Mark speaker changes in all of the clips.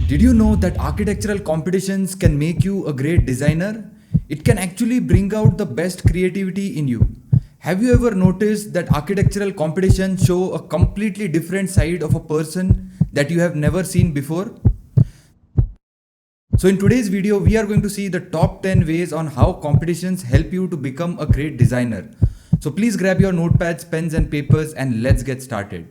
Speaker 1: Did you know that architectural competitions can make you a great designer? It can actually bring out the best creativity in you. Have you ever noticed that architectural competitions show a completely different side of a person that you have never seen before? So in today's video, we are going to see the top 10 ways on how competitions help you to become a great designer. So please grab your notepads, pens and papers and let's get started.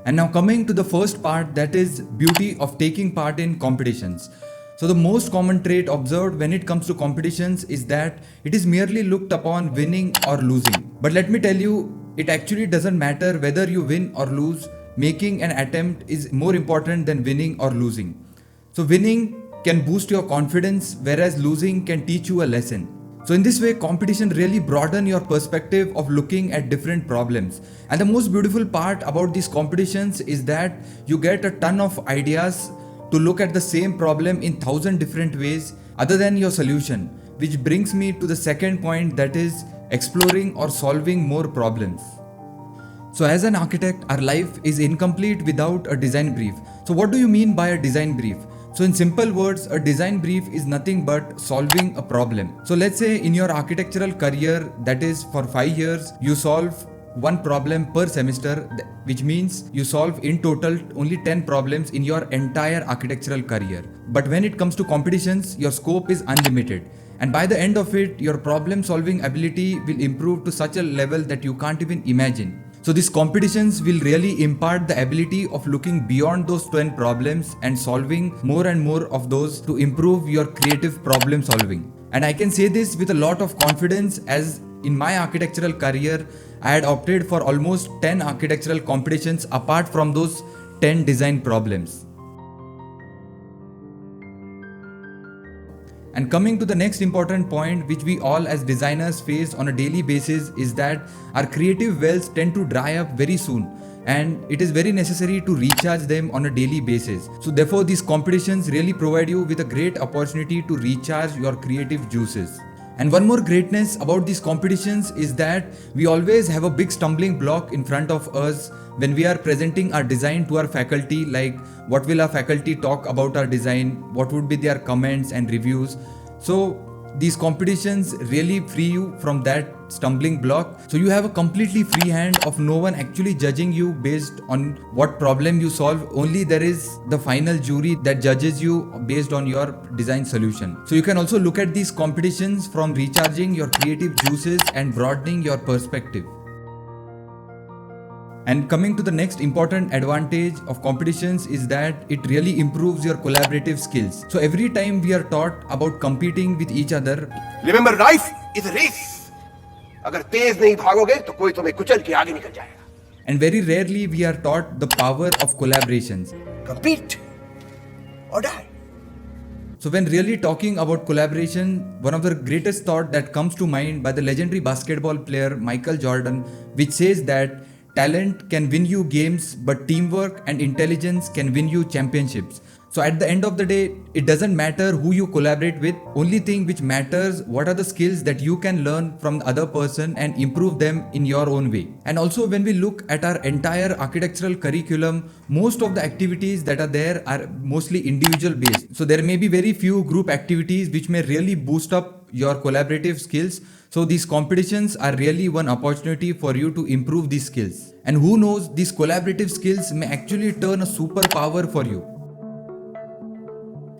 Speaker 1: And now coming to the first part, that is beauty of taking part in competitions. So the most common trait observed when it comes to competitions is that it is merely looked upon winning or losing. But let me tell you, it actually doesn't matter whether you win or lose. Making an attempt is more important than winning or losing. So winning can boost your confidence, whereas losing can teach you a lesson. So in this way, competition really broaden your perspective of looking at different problems. And the most beautiful part about these competitions is that you get a ton of ideas to look at the same problem in 1,000 different ways other than your solution, which brings me to the second point, that is exploring or solving more problems. So as an architect, our life is incomplete without a design brief. So what do you mean by a design brief? So in simple words, a design brief is nothing but solving a problem. So let's say in your architectural career, that is for 5 years, you solve one problem per semester, which means you solve in total only 10 problems in your entire architectural career. But when it comes to competitions, your scope is unlimited. And by the end of it, your problem solving ability will improve to such a level that you can't even imagine. So these competitions will really impart the ability of looking beyond those 10 problems and solving more and more of those to improve your creative problem solving. And I can say this with a lot of confidence, as in my architectural career, I had opted for almost 10 architectural competitions apart from those 10 design problems. And coming to the next important point, which we all as designers face on a daily basis, is that our creative wells tend to dry up very soon, and it is very necessary to recharge them on a daily basis. So therefore, these competitions really provide you with a great opportunity to recharge your creative juices. And one more greatness about these competitions is that we always have a big stumbling block in front of us when we are presenting our design to our faculty, like what will our faculty talk about our design, what would be their comments and reviews. So these competitions really free you from that stumbling block. So you have a completely free hand of no one actually judging you based on what problem you solve. Only there is the final jury that judges you based on your design solution. So you can also look at these competitions from recharging your creative juices and broadening your perspective. And coming to the next important advantage of competitions is that it really improves your collaborative skills. So every time we are taught about competing with each other,
Speaker 2: remember, life is a race. अगर तेज नहीं भागोगे तो कोई तुम्हें कुचल के आगे निकल जाएगा.
Speaker 1: And very rarely we are taught the power of collaborations.
Speaker 2: Compete or die.
Speaker 1: So when really talking about collaboration, one of the greatest thought that comes to mind by the legendary basketball player Michael Jordan, which says that talent can win you games, but teamwork and intelligence can win you championships. So at the end of the day, it doesn't matter who you collaborate with. Only thing which matters, what are the skills that you can learn from the other person and improve them in your own way. And also when we look at our entire architectural curriculum, most of the activities that are there are mostly individual based. So there may be very few group activities which may really boost up your collaborative skills. So these competitions are really one opportunity for you to improve these skills. And who knows, these collaborative skills may actually turn a superpower for you.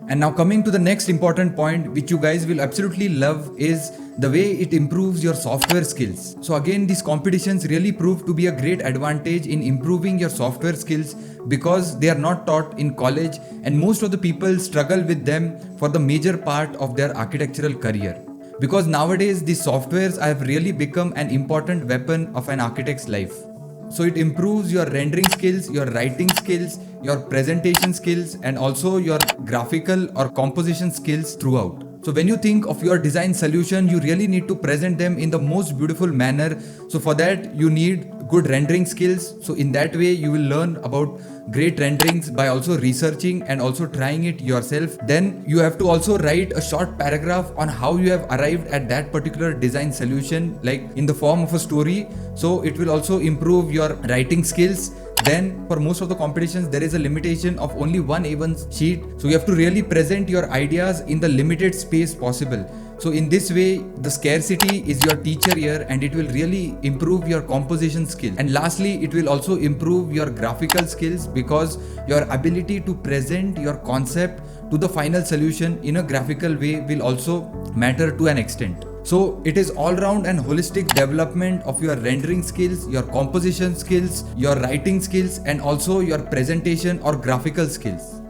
Speaker 1: And now coming to the next important point, which you guys will absolutely love, is the way it improves your software skills. So again, these competitions really prove to be a great advantage in improving your software skills, because they are not taught in college and most of the people struggle with them for the major part of their architectural career. Because nowadays these softwares have really become an important weapon of an architect's life. So it improves your rendering skills, your writing skills, your presentation skills, and also your graphical or composition skills throughout. So when you think of your design solution, you really need to present them in the most beautiful manner. So for that, you need good rendering skills. So in that way, you will learn about great renderings by also researching and also trying it yourself. Then you have to also write a short paragraph on how you have arrived at that particular design solution, like in the form of a story. So it will also improve your writing skills. Then for most of the competitions, there is a limitation of only one A1 sheet. So you have to really present your ideas in the limited space possible. So in this way, the scarcity is your teacher here, and it will really improve your composition skill. And lastly, it will also improve your graphical skills, because your ability to present your concept to the final solution in a graphical way will also matter to an extent. So it is all round and holistic development of your rendering skills, your composition skills, your writing skills, and also your presentation or graphical skills.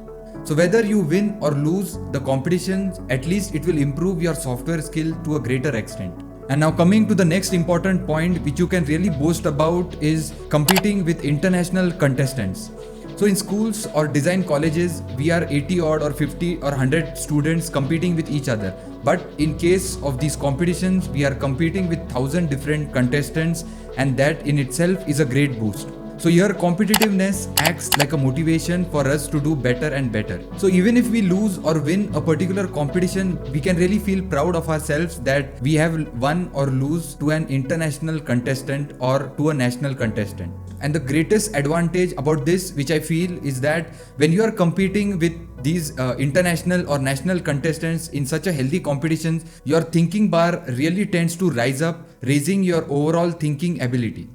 Speaker 1: So whether you win or lose the competitions, at least it will improve your software skill to a greater extent. And now coming to the next important point which you can really boast about is competing with international contestants. So in schools or design colleges, we are 80 odd or 50 or 100 students competing with each other. But in case of these competitions, we are competing with 1,000 different contestants, and that in itself is a great boost. So your competitiveness acts like a motivation for us to do better and better. So even if we lose or win a particular competition, we can really feel proud of ourselves that we have won or lose to an international contestant or to a national contestant. And the greatest advantage about this, which I feel, is that when you are competing with these international or national contestants in such a healthy competitions, your thinking bar really tends to rise up, raising your overall thinking ability.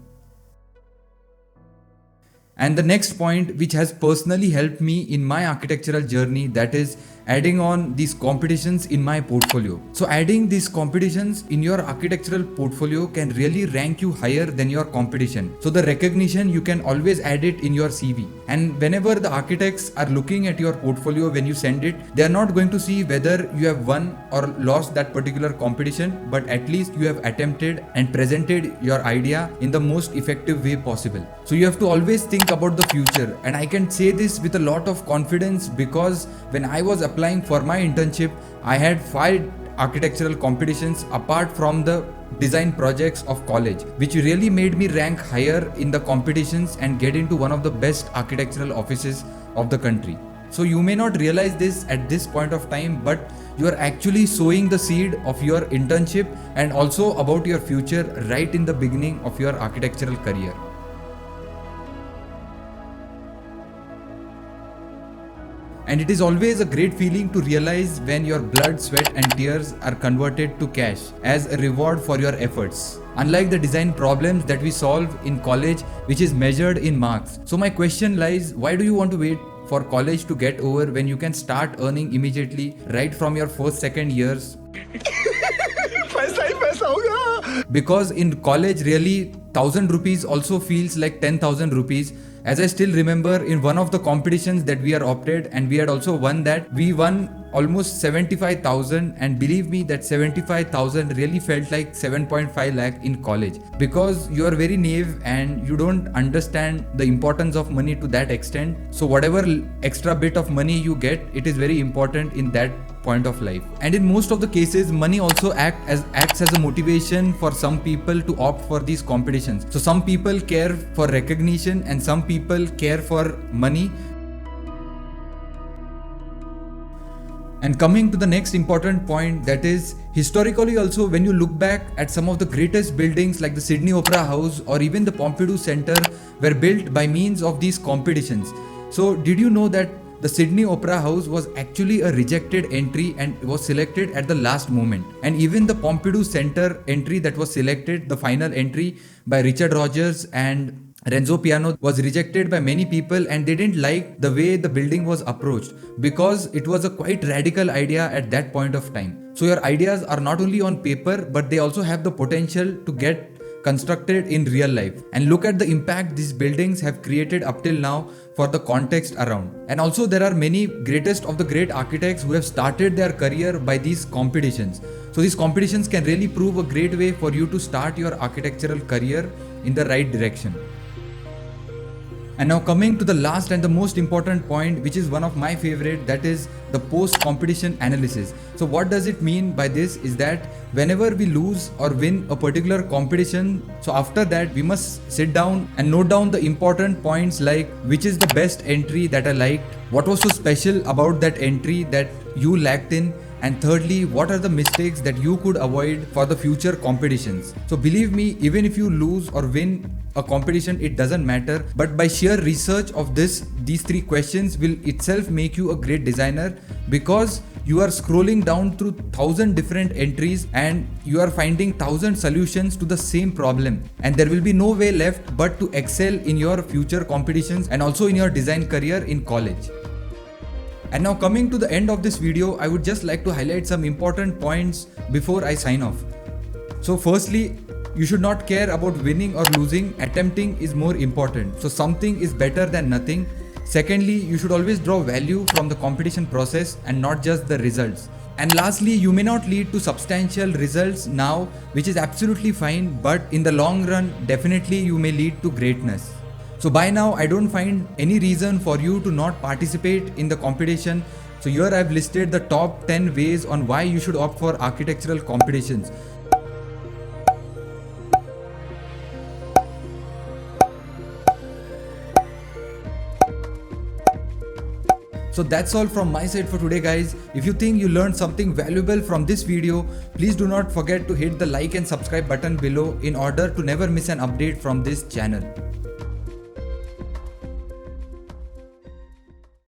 Speaker 1: And the next point, which has personally helped me in my architectural journey, that is adding on these competitions in my portfolio. So adding these competitions in your architectural portfolio can really rank you higher than your competition. So the recognition, you can always add it in your CV. And whenever the architects are looking at your portfolio when you send it, they are not going to see whether you have won or lost that particular competition, but at least you have attempted and presented your idea in the most effective way possible. So you have to always think about the future. And I can say this with a lot of confidence, because when I was applying for my internship, I had 5 architectural competitions apart from the design projects of college, which really made me rank higher in the competitions and get into one of the best architectural offices of the country. So you may not realize this at this point of time, but you are actually sowing the seed of your internship and also about your future right in the beginning of your architectural career. And it is always a great feeling to realize when your blood, sweat and tears are converted to cash as a reward for your efforts. Unlike the design problems that we solve in college, which is measured in marks. So my question lies, why do you want to wait for college to get over when you can start earning immediately right from your first, second years? Because in college, really 1,000 rupees also feels like 10,000 rupees. As I still remember, in one of the competitions that we are opted, and we had also won that, we won almost 75,000, and believe me, that 75,000 really felt like 7.5 lakh in college, because you are very naive and you don't understand the importance of money to that extent. So whatever extra bit of money you get, it is very important in that point of life. And in most of the cases, money also acts as a motivation for some people to opt for these competitions. So some people care for recognition and some people care for money. And coming to the next important point, that is historically also, when you look back at some of the greatest buildings like the Sydney Opera House or even the Pompidou Center were built by means of these competitions. So did you know that the Sydney Opera House was actually a rejected entry and was selected at the last moment? And even the Pompidou Center entry that was selected, the final entry by Richard Rogers and Renzo Piano, was rejected by many people, and they didn't like the way the building was approached because it was a quite radical idea at that point of time. So your ideas are not only on paper, but they also have the potential to get constructed in real life. And look at the impact these buildings have created up till now for the context around. And also there are many greatest of the great architects who have started their career by these competitions. So these competitions can really prove a great way for you to start your architectural career in the right direction. And now coming to the last and the most important point, which is one of my favorite, that is the post-competition analysis. So what does it mean by this is that whenever we lose or win a particular competition, so after that we must sit down and note down the important points like which is the best entry that I liked, what was so special about that entry that you lacked in, and thirdly, what are the mistakes that you could avoid for the future competitions. So believe me, even if you lose or win a competition, it doesn't matter, but by sheer research of these three questions will itself make you a great designer, because you are scrolling down through 1,000 different entries and you are finding 1,000 solutions to the same problem, and there will be no way left but to excel in your future competitions and also in your design career in college. And now coming to the end of this video, I would just like to highlight some important points before I sign off. So firstly, you should not care about winning or losing. Attempting is more important. So something is better than nothing. Secondly, you should always draw value from the competition process and not just the results. And lastly, you may not lead to substantial results now, which is absolutely fine, but in the long run, definitely you may lead to greatness. So by now, I don't find any reason for you to not participate in the competition. So here I've listed the top 10 ways on why you should opt for architectural competitions. So that's all from my side for today, guys. If you think you learned something valuable from this video, please do not forget to hit the like and subscribe button below in order to never miss an update from this channel.